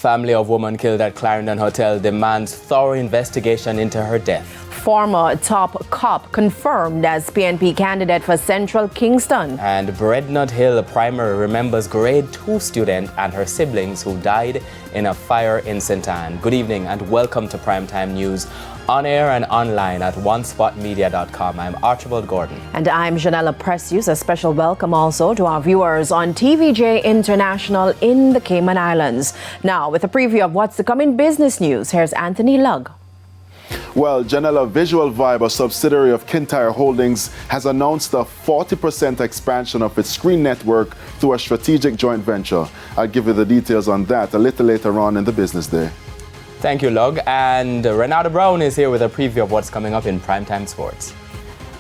Family of woman killed at Clarendon Hotel demands thorough investigation into her death. Former top cop confirmed as PNP candidate for Central Kingston. And Breadnut Hill Primary remembers grade 2 student and her siblings who died in a fire in St. Anne. Good evening and welcome to Primetime News, on air and online at onespotmedia.com. I'm Archibald Gordon. And I'm Janella Precious. A special welcome also to our viewers on TVJ International in the Cayman Islands. Now, with a preview of what's to come in business news, here's Anthony Lugg. Well, Janella, Visual Vibe, a subsidiary of Kintyre Holdings, has announced a 40% expansion of its screen network through a strategic joint venture. I'll give you the details on that a little later on in the business day. Thank you, Lug. And Renata Brown is here with a preview of what's coming up in Primetime Sports.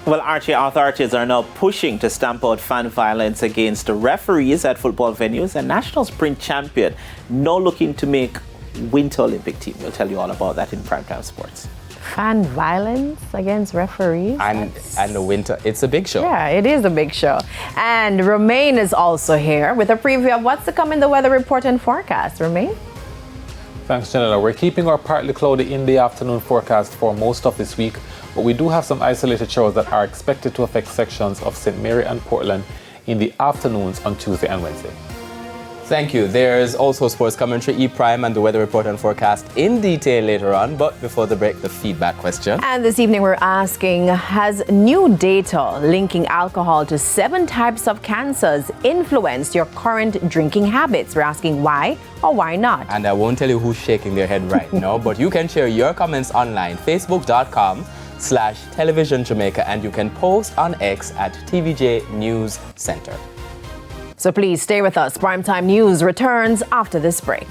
Well, Archie, authorities are now pushing to stamp out fan violence against the referees at football venues, and national sprint champion now looking to make Winter Olympic team. We'll tell you all about that in Primetime Sports. Fan violence against referees? And the winter, it's a big show. Yeah, it is a big show. And Romain is also here with a preview of what's to come in the weather report and forecast. Romain? Thanks, Janella. We're keeping our partly cloudy in the afternoon forecast for most of this week, but we do have some isolated showers that are expected to affect sections of St. Mary and Portland in the afternoons on Tuesday and Wednesday. Thank you. There's also sports commentary, E-Prime, and the weather report and forecast in detail later on. But before the break, the feedback question. And this evening we're asking, has new data linking alcohol to 7 types of cancers influenced your current drinking habits? We're asking why or why not. And I won't tell you who's shaking their head right now, but you can share your comments online, facebook.com/television Jamaica, and you can post on X at TVJ News Center. So please stay with us. Primetime News returns after this break.